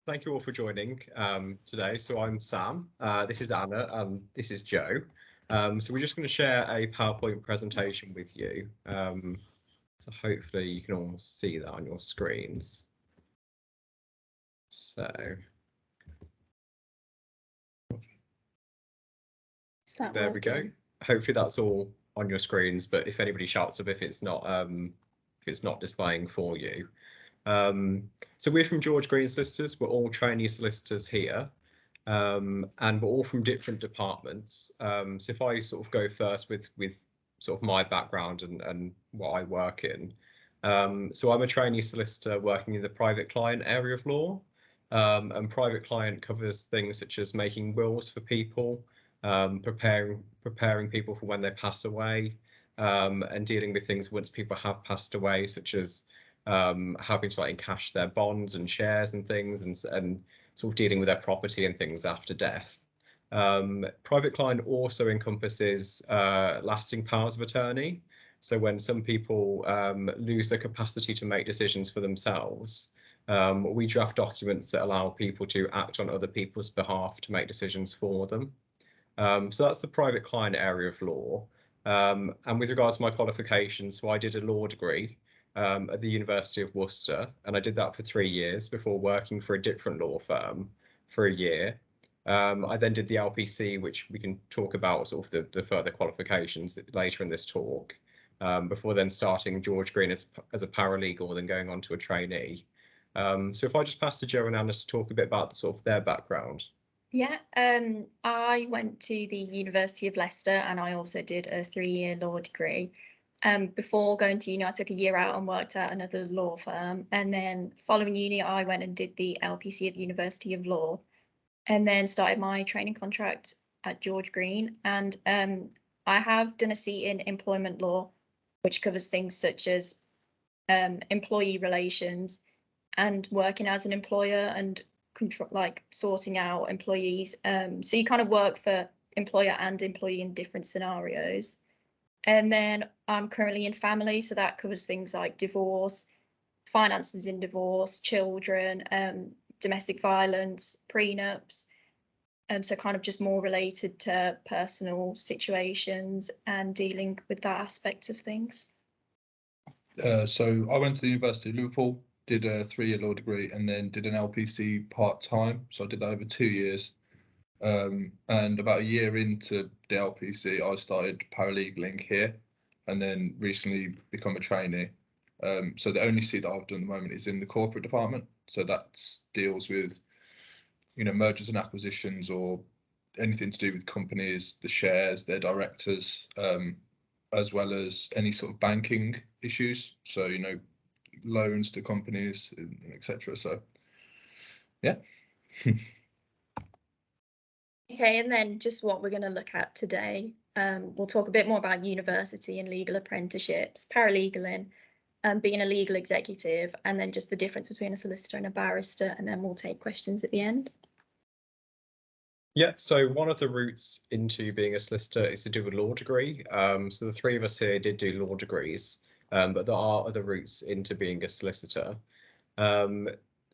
Thank you all for joining today. So I'm Sam, this is Anna, and this is Joe. So we're just going to share a PowerPoint presentation with you. So hopefully you can all see that on your screens. So there we go. Hopefully that's all on your screens, but if anybody shouts up if it's not displaying for you. So we're from George Green Solicitors. We're all trainee solicitors here, and we're all from different departments. So if I sort of go first with sort of my background and what I work in. So I'm a trainee solicitor working in the private client area of law, and private client covers things such as making wills for people, preparing people for when they pass away, and dealing with things once people have passed away, such as having to like encash their bonds and shares and things, and sort of dealing with their property and things after death. Private client also encompasses lasting powers of attorney. So when some people lose the capacity to make decisions for themselves, we draft documents that allow people to act on other people's behalf to make decisions for them. So that's the private client area of law. And with regards to my qualifications, so I did a law degree at the University of Worcester, and I did that for 3 years before working for a different law firm for a year. I then did the LPC, which we can talk about sort of the further qualifications later in this talk, before then starting George Green as a paralegal and then going on to a trainee. So if I just pass to Joe and Anna to talk a bit about sort of their background. Yeah, I went to the University of Leicester and I also did a 3-year law degree. Before going to uni, I took a year out and worked at another law firm. And then following uni, I went and did the LPC at the University of Law and then started my training contract at George Green. And I have done a seat in employment law, which covers things such as employee relations and working as an employer and control, like sorting out employees. So you kind of work for employer and employee in different scenarios. And then I'm currently in family, so that covers things like divorce, finances in divorce, children, domestic violence, prenups. So kind of just more related to personal situations and dealing with that aspect of things. So I went to the University of Liverpool, did a 3-year law degree, and then did an LPC part-time. So I did that over 2 years. And about a year into the LPC, I started paralegaling here, and then recently become a trainee. So the only seat that I've done at the moment is in the corporate department. So that deals with, mergers and acquisitions or anything to do with companies, the shares, their directors, as well as any sort of banking issues. So, loans to companies, etc. So, yeah. Okay, and then just what we're going to look at today. We'll talk a bit more about university and legal apprenticeships, paralegaling, being a legal executive, and then just the difference between a solicitor and a barrister, and then we'll take questions at the end. Yeah, so one of the routes into being a solicitor is to do a law degree. So the 3 of us here did do law degrees, but there are other routes into being a solicitor.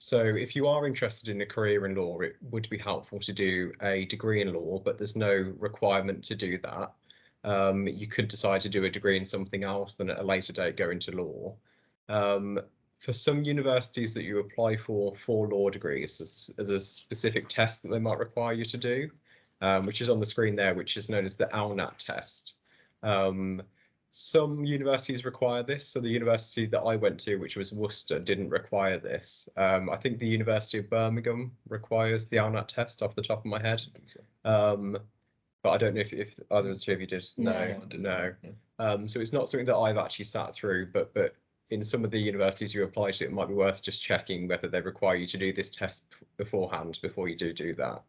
So if you are interested in a career in law, it would be helpful to do a degree in law, but there's no requirement to do that. You could decide to do a degree in something else, then at a later date go into law. For some universities that you apply for law degrees, there's a specific test that they might require you to do, which is on the screen there, which is known as the LNAT test. Some universities require this. So the university that I went to, which was Worcester, didn't require this. I think the University of Birmingham requires the LNAT test off the top of my head. But I don't know if either of the 2 of you did. No. So it's not something that I've actually sat through, but in some of the universities you apply to, it might be worth just checking whether they require you to do this test beforehand before you do that.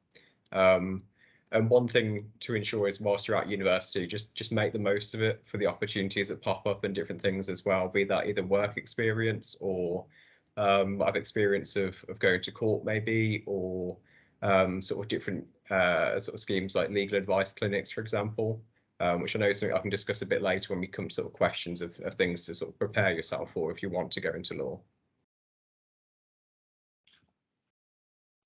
And one thing to ensure is whilst you're at university, just make the most of it for the opportunities that pop up and different things as well, be that either work experience or I've experience of going to court maybe, or sort of different sort of schemes like legal advice clinics, for example, which I know is something I can discuss a bit later when we come to sort of questions of things to sort of prepare yourself for if you want to go into law.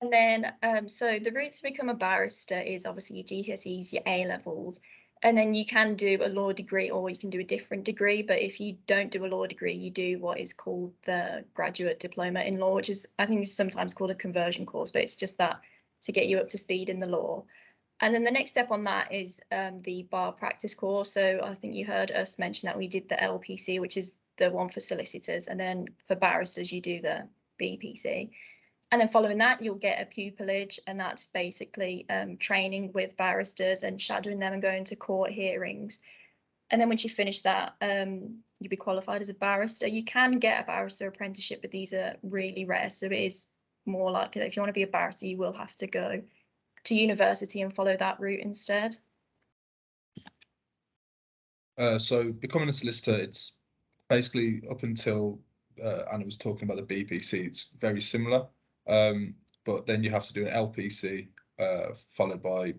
And then, so the route to become a barrister is obviously your GCSEs, your A levels, and then you can do a law degree or you can do a different degree. But if you don't do a law degree, you do what is called the graduate diploma in law, which is, I think, is sometimes called a conversion course, but it's just that to get you up to speed in the law. And then the next step on that is the bar practice course. So I think you heard us mention that we did the LPC, which is the one for solicitors, and then for barristers, you do the BPC. And then following that, you'll get a pupillage, and that's basically training with barristers and shadowing them and going to court hearings. And then once you finish that, you'll be qualified as a barrister. You can get a barrister apprenticeship, but these are really rare. So it is more likely that if you want to be a barrister, you will have to go to university and follow that route instead. So becoming a solicitor, it's basically up until Anna was talking about the BPC, it's very similar. But then you have to do an LPC followed by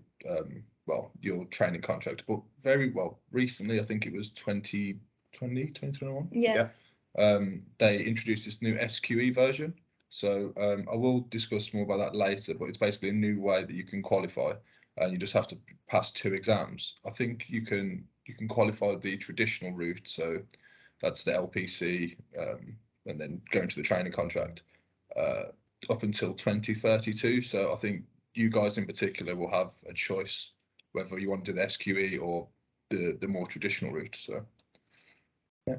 your training contract. But very well recently, I think it was 2021. Yeah. They introduced this new SQE version. So I will discuss more about that later, but it's basically a new way that you can qualify, and you just have to pass 2 exams. I think you can qualify the traditional route, so that's the LPC, and then going to the training contract up until 2032. So I think you guys in particular will have a choice whether you want to do the SQE or the more traditional route. So yeah.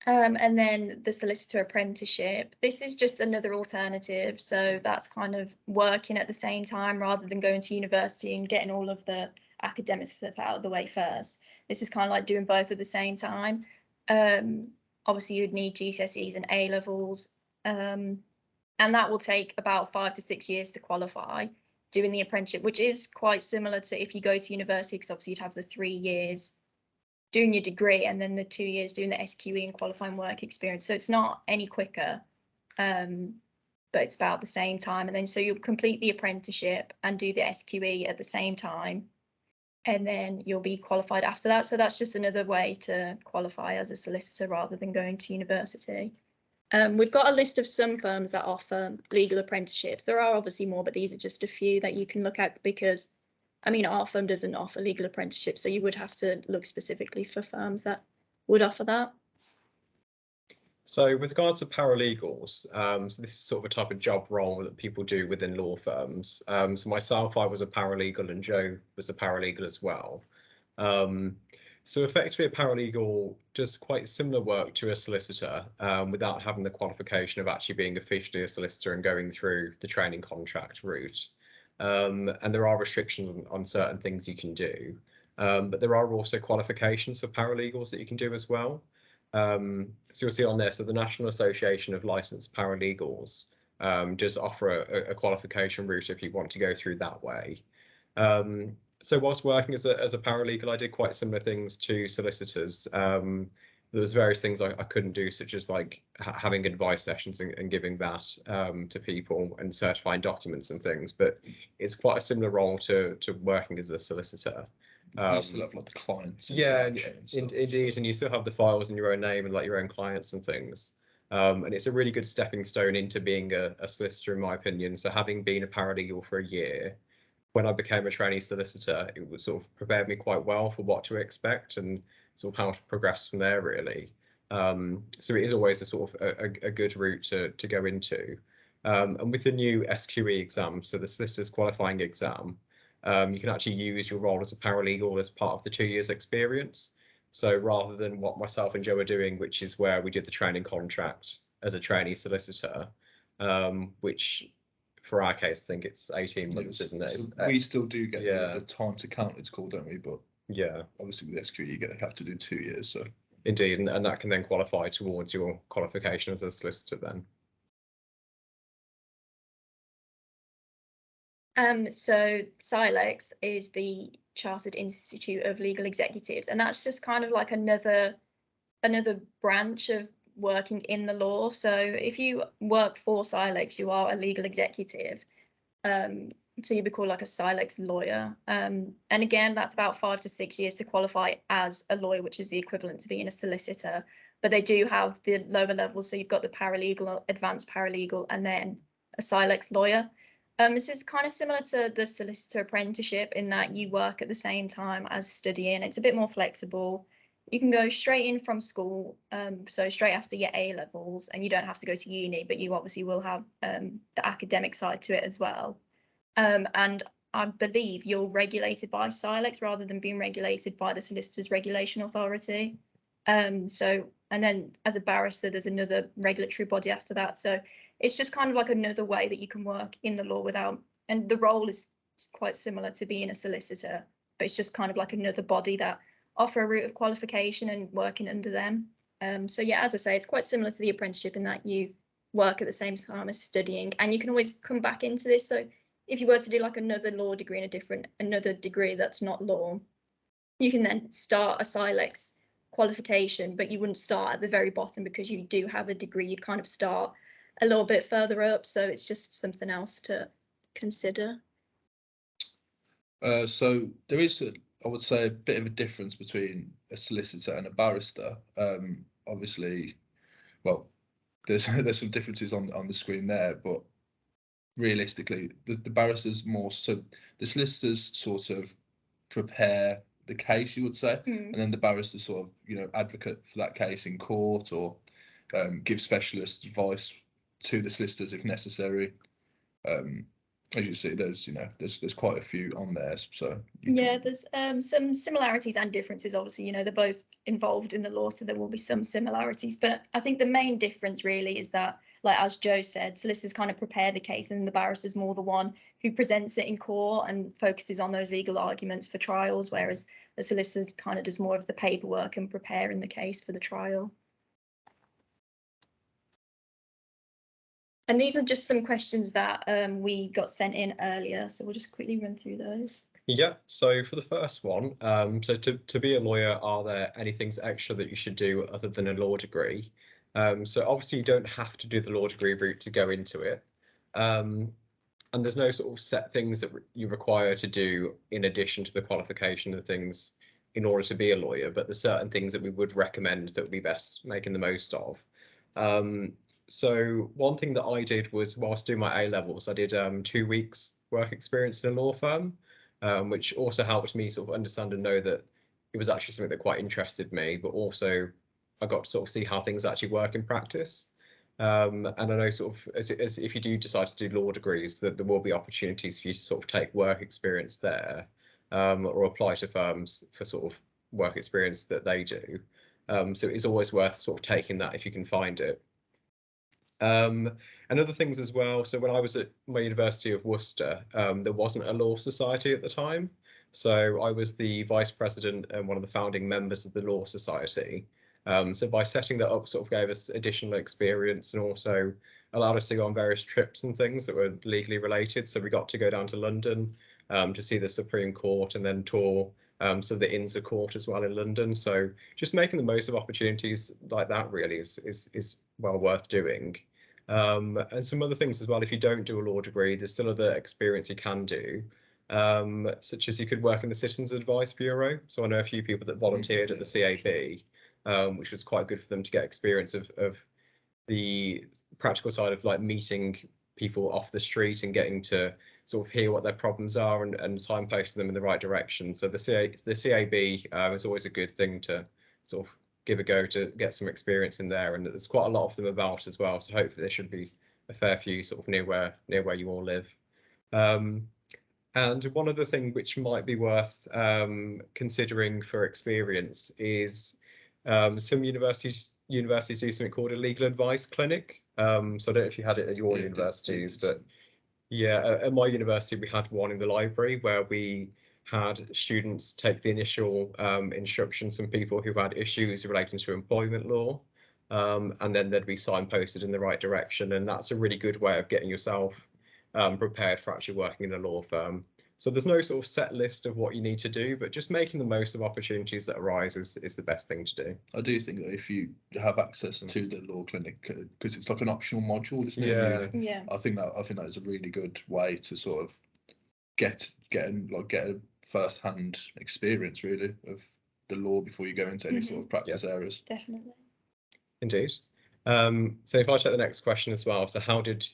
And then the solicitor apprenticeship. This is just another alternative. So that's kind of working at the same time rather than going to university and getting all of the academic stuff out of the way first. This is kind of like doing both at the same time. Obviously, you'd need GCSEs and A levels, and that will take about 5 to 6 years to qualify doing the apprenticeship, which is quite similar to if you go to university, because obviously you'd have the 3 years doing your degree and then the 2 years doing the SQE and qualifying work experience. So it's not any quicker, but it's about the same time. And then so you'll complete the apprenticeship and do the SQE at the same time, and then you'll be qualified after that. So that's just another way to qualify as a solicitor rather than going to university. We've got a list of some firms that offer legal apprenticeships. There are obviously more, but these are just a few that you can look at, because I mean, our firm doesn't offer legal apprenticeships, so you would have to look specifically for firms that would offer that. So with regards to paralegals, so this is sort of a type of job role that people do within law firms. So myself, I was a paralegal, and Joe was a paralegal as well. So effectively a paralegal does quite similar work to a solicitor without having the qualification of actually being officially a solicitor and going through the training contract route. And there are restrictions on certain things you can do, but there are also qualifications for paralegals that you can do as well. So you'll see on there, so the National Association of Licensed Paralegals does offer a qualification route if you want to go through that way. So whilst working as a paralegal, I did quite similar things to solicitors. There was various things I couldn't do, such as like having advice sessions and giving that to people and certifying documents and things. But it's quite a similar role to working as a solicitor. You still have like the clients. Yeah, indeed, and you still have the files in your own name and like your own clients and things. And it's a really good stepping stone into being a solicitor, in my opinion. So having been a paralegal for a year, when I became a trainee solicitor, it was sort of prepared me quite well for what to expect and sort of how to progress from there, really. So it is always a sort of a good route to go into. And with the new SQE exam, so the solicitor's qualifying exam, you can actually use your role as a paralegal as part of the 2 years experience. So rather than what myself and Joe are doing, which is where we did the training contract as a trainee solicitor, which for our case, I think it's 18 months, isn't it? So we still do get the time to count, it's called, don't we? But yeah, obviously with SQE, you have to do 2 years. So indeed, and that can then qualify towards your qualification as a solicitor then. So SILEX is the Chartered Institute of Legal Executives, and that's just kind of like another branch of working in the law. So if you work for SILEX, you are a legal executive. So you'd be called like a Silex lawyer. And again, that's about 5 to 6 years to qualify as a lawyer, which is the equivalent to being a solicitor. But they do have the lower levels. So you've got the paralegal, advanced paralegal, and then a Silex lawyer. This is kind of similar to the Solicitor Apprenticeship in that you work at the same time as studying. It's a bit more flexible. You can go straight in from school, so straight after your A levels, and you don't have to go to uni, but you obviously will have the academic side to it as well. And I believe you're regulated by Silex rather than being regulated by the Solicitors Regulation Authority. And then as a barrister, there's another regulatory body after that. So it's just kind of like another way that you can work in the law without, and the role is quite similar to being a solicitor, but it's just kind of like another body that offer a route of qualification and working under them. So yeah, as I say, it's quite similar to the apprenticeship in that you work at the same time as studying, and you can always come back into this. So if you were to do like another law degree in another degree that's not law, you can then start a Silex qualification, but you wouldn't start at the very bottom because you do have a degree. You'd kind of start a little bit further up. So it's just something else to consider. So there is, I would say, a bit of a difference between a solicitor and a barrister. Obviously, well, there's some differences on the screen there, but realistically, the barristers more so. The solicitors sort of prepare the case, you would say, and then the barristers sort of, advocate for that case in court or give specialist advice to the solicitors if necessary. As you see, there's quite a few on there. So there's some similarities and differences. Obviously, they're both involved in the law, so there will be some similarities. But I think the main difference really is that, like as Joe said, solicitors kind of prepare the case, and the barrister's more the one who presents it in court and focuses on those legal arguments for trials, whereas the solicitor kind of does more of the paperwork and preparing the case for the trial. And these are just some questions that we got sent in earlier, so we'll just quickly run through those. Yeah, so for the first one, so to be a lawyer, are there any things extra that you should do other than a law degree? So obviously you don't have to do the law degree route to go into it. And there's no sort of set things that you require to do in addition to the qualification of things in order to be a lawyer, but there's certain things that we would recommend that would be best making the most of. So one thing that I did was, whilst doing my A levels, I did 2 weeks work experience in a law firm, which also helped me sort of understand and know that it was actually something that quite interested me, but also I got to sort of see how things actually work in practice. And I know sort of as if you do decide to do law degrees, that there will be opportunities for you to sort of take work experience there, or apply to firms for sort of work experience that they do. So it's always worth sort of taking that if you can find it. And other things as well. So when I was at my University of Worcester, there wasn't a law society at the time. So I was the vice president and one of the founding members of the Law Society. So by setting that up, sort of gave us additional experience and also allowed us to go on various trips and things that were legally related. So we got to go down to London to see the Supreme Court and then tour some of the Inns of Court as well in London. So just making the most of opportunities like that really is well worth doing. And some other things as well. If you don't do a law degree, there's still other experience you can do, such as you could work in the Citizens Advice Bureau. So I know a few people that volunteered at the CAB, which was quite good for them to get experience of the practical side of like meeting people off the street and getting to sort of hear what their problems are and signposting them in the right direction. So the CAB is always a good thing to sort of give a go to get some experience in there, and there's quite a lot of them about as well. So hopefully there should be a fair few sort of near where you all live. And one other thing which might be worth considering for experience is some universities do something called a legal advice clinic. So I don't know if you had it at your universities, but yeah, at my university we had one in the library where we had students take the initial instructions from people who had issues relating to employment law, and then they'd be signposted in the right direction. And that's a really good way of getting yourself prepared for actually working in a law firm. So there's no sort of set list of what you need to do, but just making the most of opportunities that arise is the best thing to do. I do think that if you have access to the law clinic, because it's like an optional module, isn't it? Yeah. I think that is a really good way to sort of get a first-hand experience really of the law before you go into any sort of practice areas. Definitely. Indeed. So if I take the next question as well, so how did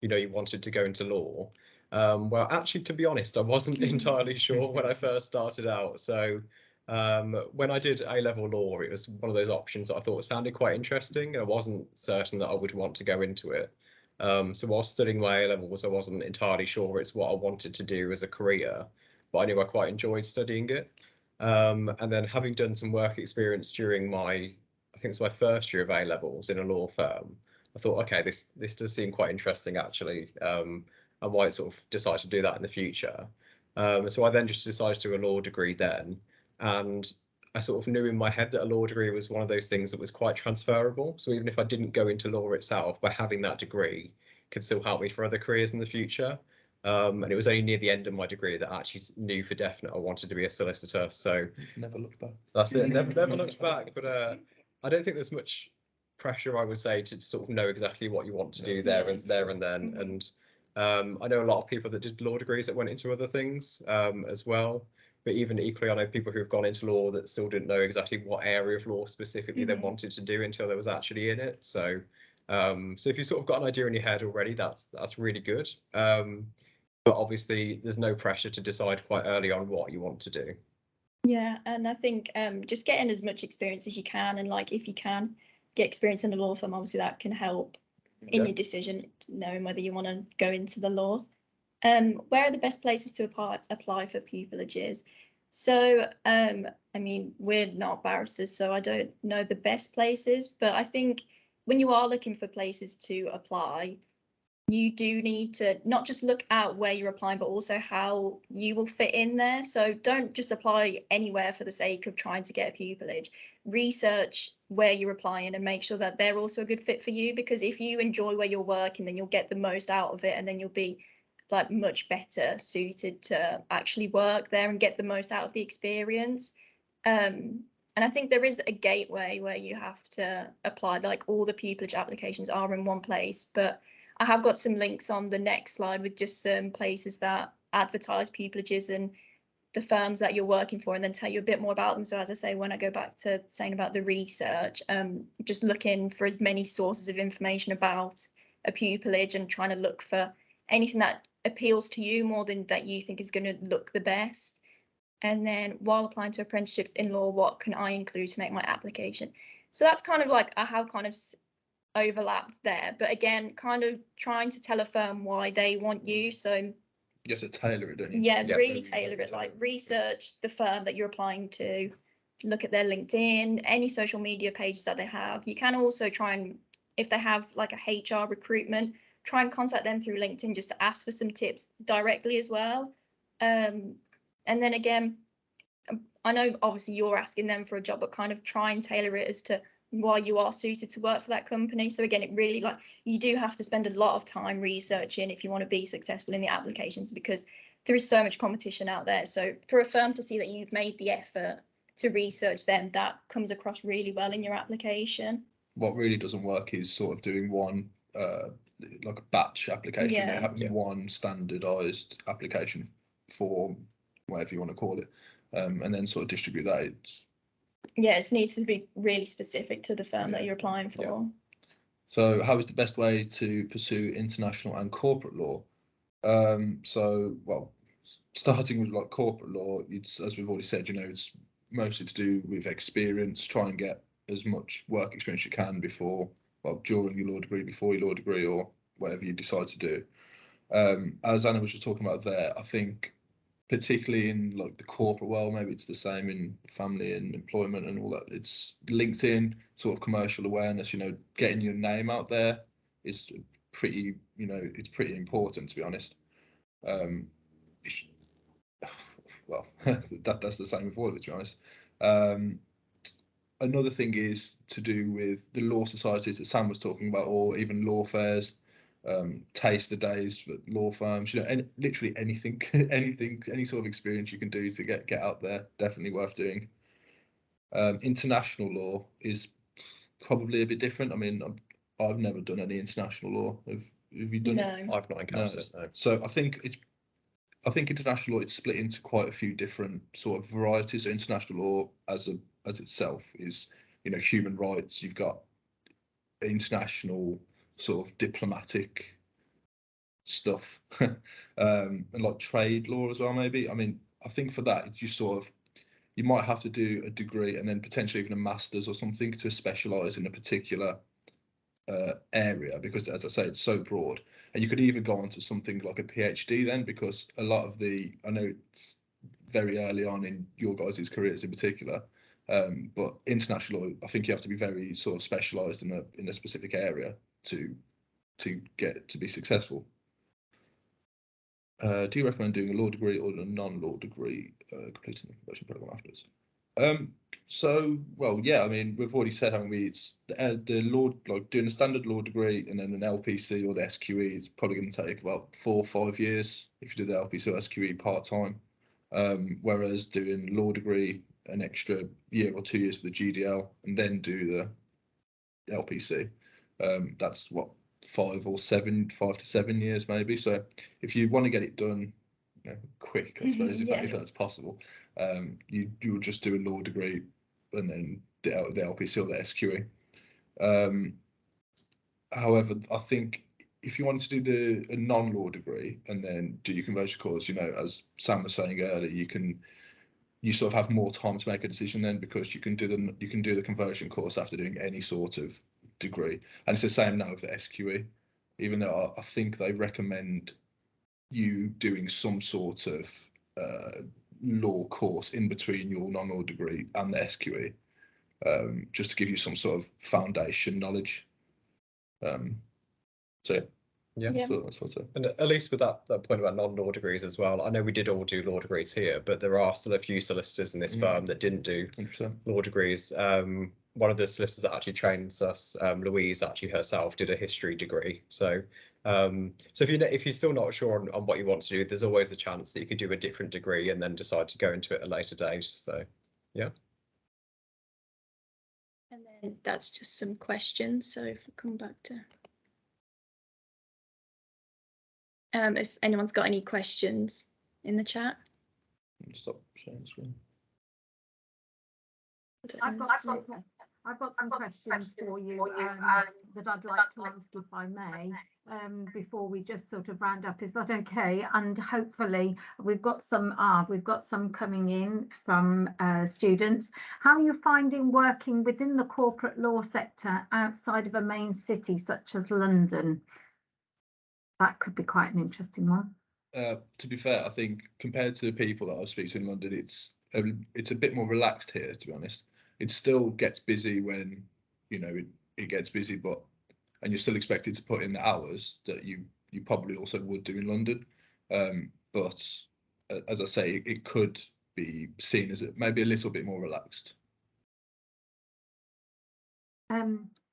you know you wanted to go into law? Well, actually, to be honest, I wasn't entirely sure when I first started out. So when I did A-level law, it was one of those options that I thought sounded quite interesting, and I wasn't certain that I would want to go into it. So while studying my A-levels, I wasn't entirely sure it's what I wanted to do as a career, but I knew I quite enjoyed studying it. And then having done some work experience during I think it's my first year of A-levels in a law firm, I thought, okay, this does seem quite interesting actually. I might sort of decide to do that in the future. So I then just decided to do a law degree then, and I sort of knew in my head that a law degree was one of those things that was quite transferable. So even if I didn't go into law itself, by having that degree could still help me for other careers in the future. And it was only near the end of my degree that I actually knew for definite I wanted to be a solicitor. So Never looked back. That's it. Never looked back. But I don't think there's much pressure, I would say, to sort of know exactly what you want to do there and then. And I know a lot of people that did law degrees that went into other things as well. But even equally, I know people who have gone into law that still didn't know exactly what area of law specifically they wanted to do until they was actually in it. So so if you sort of got an idea in your head already, that's really good. But obviously, there's no pressure to decide quite early on what you want to do. Yeah, and I think just getting as much experience as you can, and like if you can get experience in a law firm, obviously that can help in your decision, knowing whether you want to go into the law. Where are the best places to apply for pupilages? So, I mean, we're not barristers, so I don't know the best places, but I think when you are looking for places to apply, you do need to not just look at where you're applying, but also how you will fit in there. So don't just apply anywhere for the sake of trying to get a pupillage. Research where you're applying and make sure that they're also a good fit for you, because if you enjoy where you're working, then you'll get the most out of it, and then you'll be like much better suited to actually work there and get the most out of the experience. And I think there is a gateway where you have to apply, like all the pupillage applications are in one place, but I have got some links on the next slide with just some places that advertise pupilages and the firms that you're working for, and then tell you a bit more about them. So as I say, when I go back to saying about the research, just looking for as many sources of information about a pupillage and trying to look for anything that appeals to you more than that you think is going to look the best. And then while applying to apprenticeships in law, what can I include to make my application? So that's kind of like I have kind of overlapped there, but again, kind of trying to tell a firm why they want you. So you have to tailor it, don't you? Yeah, really tailor it. Like research the firm that you're applying to, look at their LinkedIn, any social media pages that they have. You can also try and, if they have like a HR recruitment, try and contact them through LinkedIn just to ask for some tips directly as well. And then again, I know obviously you're asking them for a job, but kind of try and tailor it as to why you are suited to work for that company. So again, it really, like, you do have to spend a lot of time researching if you want to be successful in the applications, because there is so much competition out there. So for a firm to see that you've made the effort to research them, that comes across really well in your application. What really doesn't work is sort of doing one like a batch application, having one standardized application form, whatever you want to call it, and then sort of distribute that. It needs to be really specific to the firm that you're applying for. Yeah. So how is the best way to pursue international and corporate law? So, well, starting with like corporate law, it's, as we've already said, you know, it's mostly to do with experience. Try and get as much work experience you can before, well, during your law degree, before your law degree, or whatever you decide to do. As Anna was just talking about there, I think particularly in like the corporate world, maybe it's the same in family and employment and all that. It's LinkedIn, sort of commercial awareness, you know, getting your name out there is pretty, you know, it's pretty important, to be honest. Well, that's the same with all of it, to be honest. Another thing is to do with the law societies that Sam was talking about, or even law fairs. Taster days for law firms, you know, literally anything, any sort of experience you can do to get out there, definitely worth doing. International law is probably a bit different. I mean, I've never done any international law. Have you done it? I've not encountered it. No. So I think I think international law, it's split into quite a few different sort of varieties. So international law as itself is, you know, human rights. You've got international sort of diplomatic stuff, and like trade law as well, maybe. I mean, I think for that, you might have to do a degree and then potentially even a master's or something to specialise in a particular area, because as I say, it's so broad. And you could even go on to something like a PhD then, because a lot of I know it's very early on in your guys' careers in particular, but international law, I think you have to be very sort of specialised in a specific area to get to be successful. Do you recommend doing a law degree or a non-law degree, completing the conversion program afterwards? So, well, yeah, I mean, we've already said, haven't we, it's the law, like doing a standard law degree and then an LPC or the SQE is probably going to take about 4 or 5 years if you do the LPC or SQE part-time, whereas doing law degree, an extra year or 2 years for the GDL and then do the LPC, that's what, 5 to 7 years maybe. So if you want to get it done, you know, quick, I suppose, if that's possible, you would just do a law degree and then the LPC or the SQE. However, I think if you wanted to do a non-law degree and then do your conversion course, you know, as Sam was saying earlier, you sort of have more time to make a decision then, because you can do the conversion course after doing any sort of degree. And it's the same now with the SQE, even though I think they recommend you doing some sort of law course in between your non-law degree and the SQE, just to give you some sort of foundation knowledge. So yeah, that's what I'd say. And at least with that point about non-law degrees as well, I know we did all do law degrees here, but there are still a few solicitors in this firm that didn't do law degrees. One of the solicitors that actually trains us, Louise, actually herself did a history degree. So if you're still not sure on what you want to do, there's always a chance that you could do a different degree and then decide to go into it at a later date. So yeah. And then that's just some questions. So if we come back to if anyone's got any questions in the chat. Stop sharing the screen. I've got some questions for you that I'd like to ask, if I may, before we just sort of round up. Is that okay? And hopefully we've got some coming in from students. How are you finding working within the corporate law sector outside of a main city such as London? That could be quite an interesting one. To be fair, I think compared to people that I speak to in London, it's a bit more relaxed here, to be honest. It still gets busy when, you know, it gets busy, and you're still expected to put in the hours that you probably also would do in London. But as I say, it could be seen as maybe a little bit more relaxed.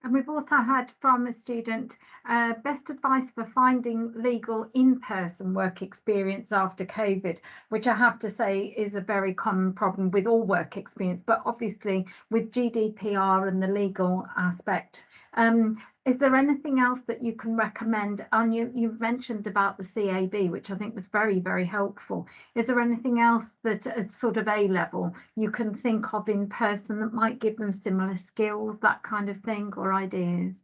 And we've also had from a student, best advice for finding legal in-person work experience after COVID, which I have to say is a very common problem with all work experience, but obviously with GDPR and the legal aspect. Is there anything else that you can recommend? And you mentioned about the CAB, which I think was very, very helpful. Is there anything else that at sort of A level you can think of in person that might give them similar skills, that kind of thing, or ideas?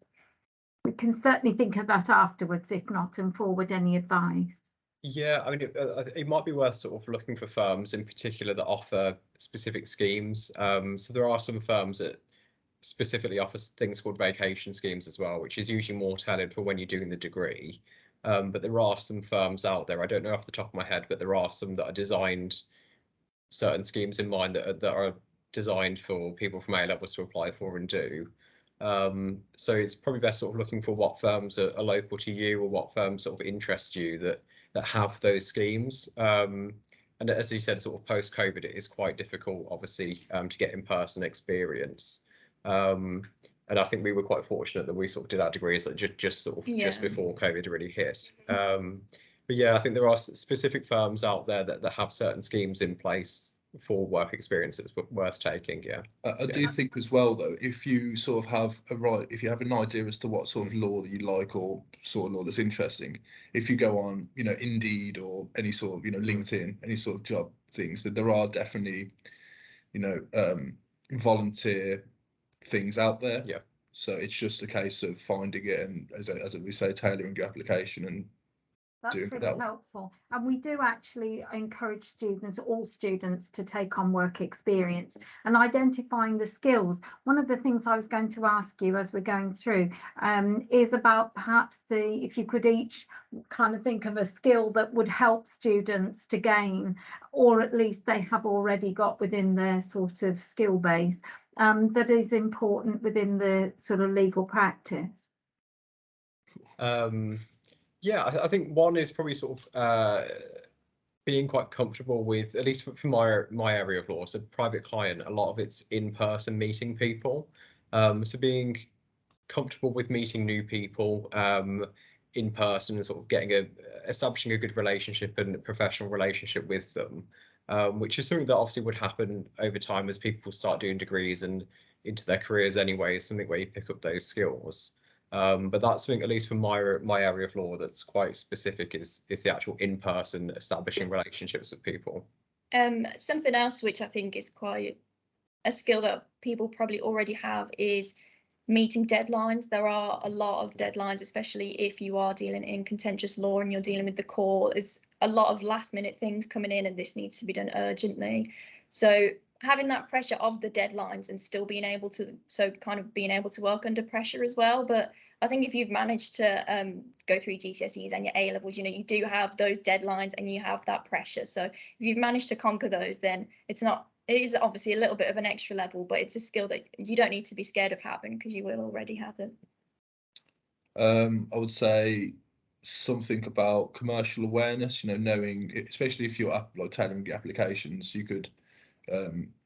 We can certainly think of that afterwards, if not, and forward any advice. Yeah, I mean, it might be worth sort of looking for firms in particular that offer specific schemes. So there are some firms that specifically offers things called vacation schemes as well, which is usually more tailored for when you're doing the degree. But there are some firms out there, I don't know off the top of my head, but there are some that are designed certain schemes in mind that are designed for people from A levels to apply for and do. So it's probably best sort of looking for what firms are local to you or what firms sort of interest you that have those schemes. And as you said, sort of post-COVID, it is quite difficult, obviously, to get in-person experience. And I think we were quite fortunate that we sort of did our degrees just before COVID really hit. But yeah, I think there are specific firms out there that have certain schemes in place for work experience that's worth taking. Yeah. I do think as well, though, if you sort of have if you have an idea as to what sort of law that you like or sort of law that's interesting, if you go on, Indeed or any sort of, LinkedIn, any sort of job things, that there are definitely, volunteer things out there. Yeah. So it's just a case of finding it and, as we say, tailoring your application and That's doing really that. helpful. And we do actually encourage students, all students, to take on work experience and identifying the skills. One of the things I was going to ask you as we're going through is about perhaps if you could each kind of think of a skill that would help students to gain, or at least they have already got within their sort of skill base, that is important within the sort of legal practice. Yeah, I think one is probably sort of being quite comfortable with, at least for my area of law, so private client, a lot of it's in-person meeting people. So being comfortable with meeting new people in person and sort of establishing a good relationship and a professional relationship with them, which is something that obviously would happen over time as people start doing degrees and into their careers anyway, something where you pick up those skills. But that's something, at least for my area of law, that's quite specific, is the actual in-person establishing relationships with people. Something else which I think is quite a skill that people probably already have is meeting deadlines. There are a lot of deadlines, especially if you are dealing in contentious law and you're dealing with the court. There's a lot of last minute things coming in and this needs to be done urgently. So having that pressure of the deadlines and still being able to work under pressure as well. But I think if you've managed to go through GCSEs and your A levels, you do have those deadlines and you have that pressure. So if you've managed to conquer those, then it is obviously a little bit of an extra level, but it's a skill that you don't need to be scared of having because you will already have it. I would say something about commercial awareness, knowing, especially if you're tailoring your applications, you could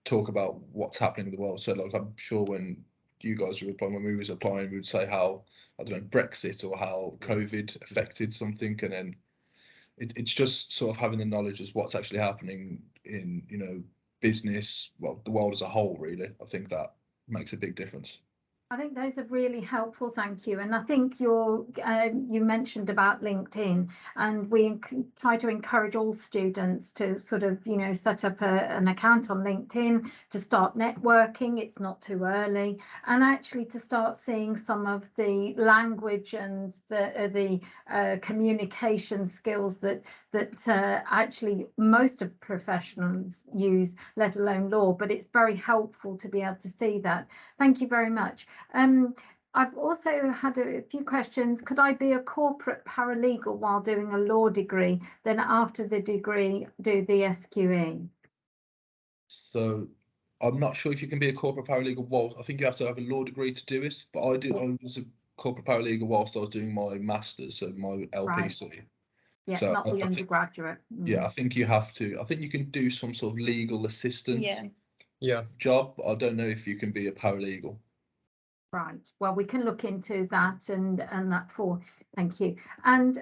talk about what's happening in the world. So I'm sure when you guys were applying, when we was applying, we would say how, I don't know, Brexit or how COVID affected something, and then it's just sort of having the knowledge as what's actually happening in business, well, the world as a whole, really. I think that makes a big difference. I think those are really helpful, thank you. And I think you mentioned about LinkedIn, and we try to encourage all students to sort of, set up an account on LinkedIn to start networking. It's not too early, and actually to start seeing some of the language and the communication skills that actually most of professionals use, let alone law. But it's very helpful to be able to see that. Thank you very much. I've also had a few questions. Could I be a corporate paralegal while doing a law degree, then after the degree do the SQE? So I'm not sure if you can be a corporate paralegal whilst, I think you have to have a law degree to do it, but I was a corporate paralegal whilst I was doing my master's, so my LPC. Right. Yeah, so not the undergraduate. Yeah, I think you have to. I think you can do some sort of legal assistant job. I don't know if you can be a paralegal. Right. Well, we can look into that and that for. Thank you. And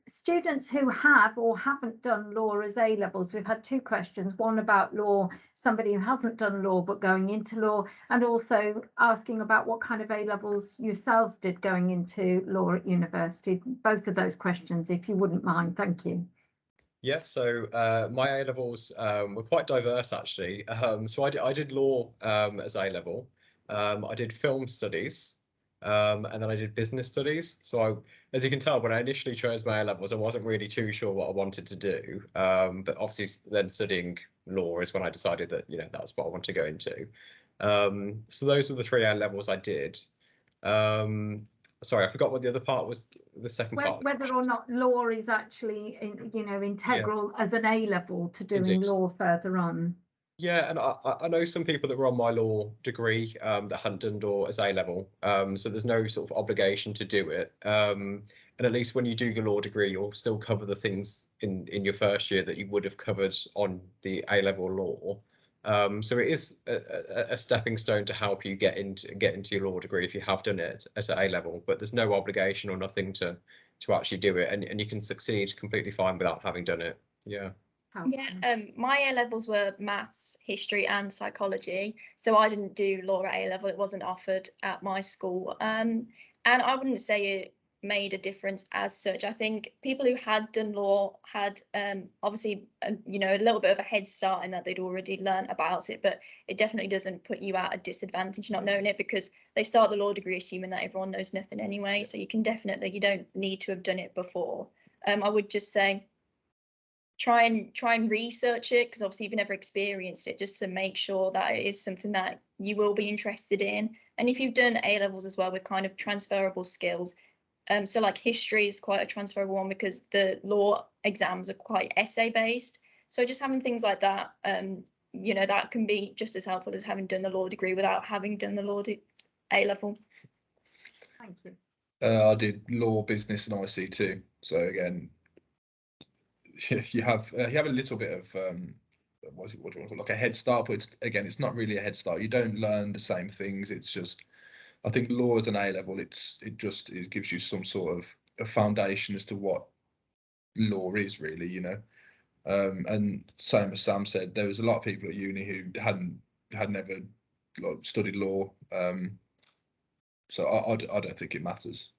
students who have or haven't done law as A levels, we've had two questions. One about law, somebody who hasn't done law but going into law, and also asking about what kind of A levels yourselves did going into law at university. Both of those questions, if you wouldn't mind. Thank you. Yeah, so my A levels were quite diverse actually. So I did law as A level. I did film studies, and then I did business studies. So as you can tell, when I initially chose my A levels, I wasn't really too sure what I wanted to do. But obviously then studying law is when I decided that, that's what I want to go into. So those were the three A levels I did. Sorry, I forgot what the other part was, the second part. Whether or not law is actually, integral as an A level to doing Indeed. Law further on. Yeah, and I know some people that were on my law degree that hadn't done law as A level, so there's no sort of obligation to do it. And at least when you do your law degree, you'll still cover the things in your first year that you would have covered on the A level law. So it is a stepping stone to help you get into your law degree if you have done it at A level, but there's no obligation or nothing to actually do it, and you can succeed completely fine without having done it. Yeah. Yeah, my A levels were maths, history, and psychology. So I didn't do law at A level. It wasn't offered at my school. And I wouldn't say it made a difference as such. I think people who had done law had obviously you know, a little bit of a head start in that they'd already learned about it, but it definitely doesn't put you at a disadvantage not knowing it, because they start the law degree assuming that everyone knows nothing anyway. So you don't need to have done it before. I would just say try and research it, because obviously you've never experienced it, just to make sure that it is something that you will be interested in. And if you've done A levels as well with kind of transferable skills, so like history is quite a transferable one because the law exams are quite essay based. So just having things like that, you know, that can be just as helpful as having done the law degree without having done the law A level. Thank you. I did law, business, and IC too. So again, you have a little bit of what do you want to call, like a head start, but it's not really a head start. You don't learn the same things. It's just, I think law as an A level, it gives you some sort of a foundation as to what law is really, you know. And same as Sam said, there was a lot of people at uni who had never like studied law. So I don't think it matters.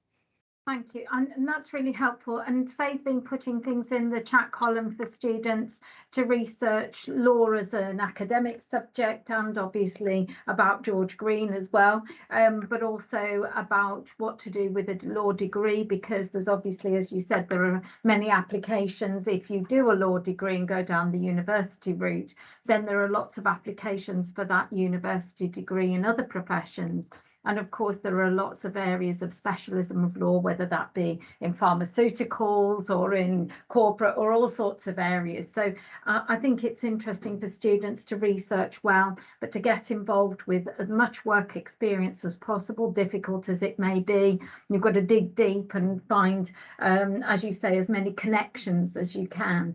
Thank you, and that's really helpful. And Faye's been putting things in the chat column for students to research law as an academic subject, and obviously about George Green as well, but also about what to do with a law degree, because there's obviously, as you said, there are many applications. If you do a law degree and go down the university route, then there are lots of applications for that university degree in other professions. And of course, there are lots of areas of specialism of law, whether that be in pharmaceuticals or in corporate or all sorts of areas. So I think it's interesting for students to research well, but to get involved with as much work experience as possible, difficult as it may be. You've got to dig deep and find, as you say, as many connections as you can.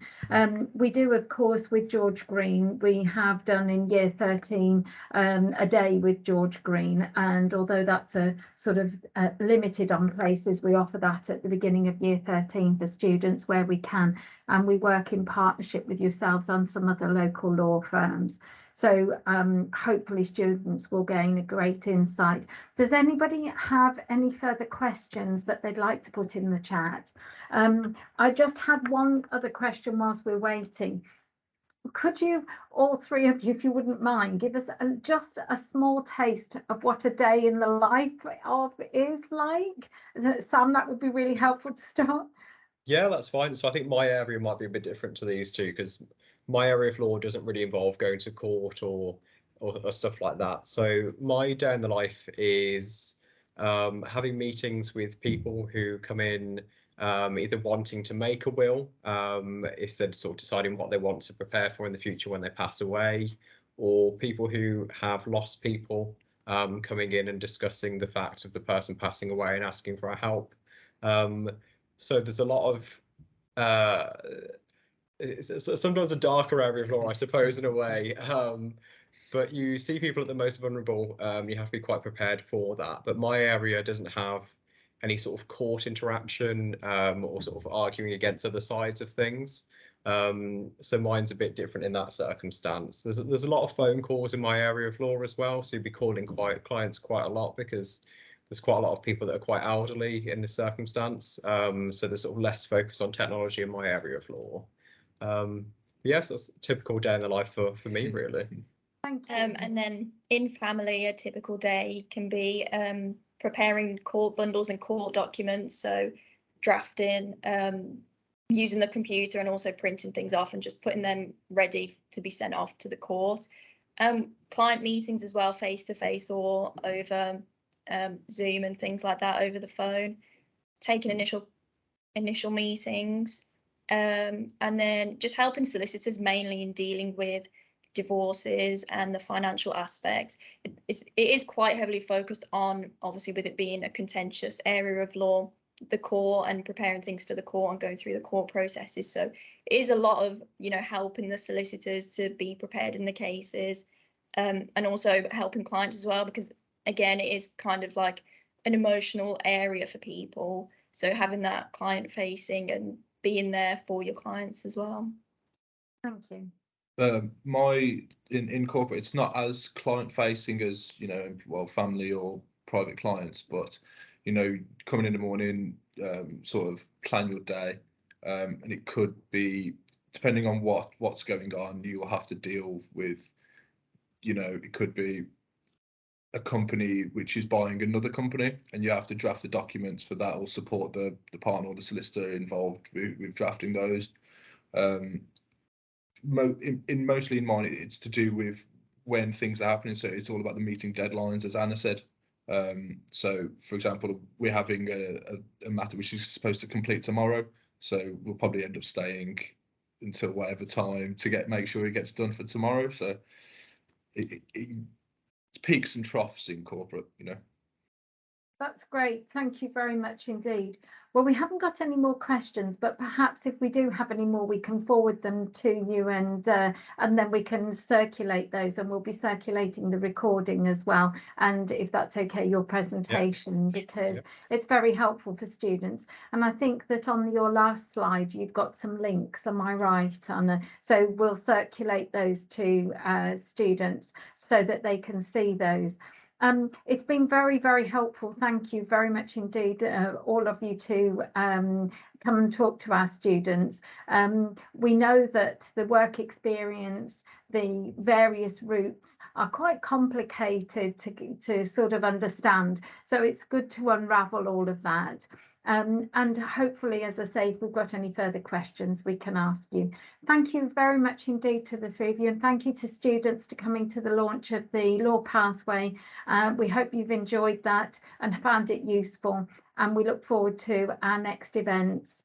We do, of course, with George Green, we have done in year 13 a day with George Green, and although that's a sort of limited on places, we offer that at the beginning of year 13 for students where we can, and we work in partnership with yourselves and some other local law firms. So hopefully students will gain a great insight. Does anybody have any further questions that they'd like to put in the chat? I just had one other question whilst we're waiting. Could you, all three of you, if you wouldn't mind, give us just a small taste of what a day in the life of is like? Sam, that would be really helpful to start. Yeah, that's fine. So I think my area might be a bit different to these two, because my area of law doesn't really involve going to court or stuff like that. So my day in the life is having meetings with people who come in either wanting to make a will, if they're sort of deciding what they want to prepare for in the future when they pass away, or people who have lost people coming in and discussing the fact of the person passing away and asking for our help. So there's a lot of it's sometimes a darker area of law, I suppose, in a way. But you see people at the most vulnerable. You have to be quite prepared for that. But my area doesn't have any sort of court interaction or sort of arguing against other sides of things. So mine's a bit different in that circumstance. There's a lot of phone calls in my area of law as well. So you'd be calling clients quite a lot, because there's quite a lot of people that are quite elderly in this circumstance. So there's sort of less focus on technology in my area of law. Yes, that's a typical day in the life for me, really. Thank you. And then in family, a typical day can be preparing court bundles and court documents, so drafting, using the computer and also printing things off and just putting them ready to be sent off to the court. Client meetings as well, face-to-face or over Zoom and things like that, over the phone, taking initial meetings, and then just helping solicitors mainly in dealing with divorces and the financial aspects. It is quite heavily focused on, obviously with it being a contentious area of law, the court and preparing things for the court and going through the court processes. So it is a lot of, you know, helping the solicitors to be prepared in the cases, and also helping clients as well, because again, it is kind of like an emotional area for people. So having that client facing and being there for your clients as well. Thank you. In corporate, it's not as client facing as, you know, well, family or private clients, but, you know, coming in the morning, sort of plan your day, and it could be, depending on what's going on, you will have to deal with, you know, it could be a company which is buying another company, and you have to draft the documents for that or support the partner or the solicitor involved with drafting those. Mostly in mine, it's to do with when things are happening, so it's all about the meeting deadlines, as Anna said. So for example, we're having a matter which is supposed to complete tomorrow, so we'll probably end up staying until whatever time to make sure it gets done for tomorrow. So it's peaks and troughs in corporate, you know. That's great. Thank you very much indeed. Well, we haven't got any more questions, but perhaps if we do have any more, we can forward them to you, and then we can circulate those, and we'll be circulating the recording as well. And if that's okay, your presentation, because it's very helpful for students. And I think that on your last slide, you've got some links. Am I right, Anna? So we'll circulate those to students so that they can see those. It's been very, very helpful. Thank you very much indeed, all of you, to come and talk to our students. We know that the work experience, the various routes are quite complicated to sort of understand. So it's good to unravel all of that. And hopefully, as I say, if we've got any further questions, we can ask you. Thank you very much indeed to the three of you, and thank you to students to coming to the launch of the Law Pathway. We hope you've enjoyed that and found it useful, and we look forward to our next events.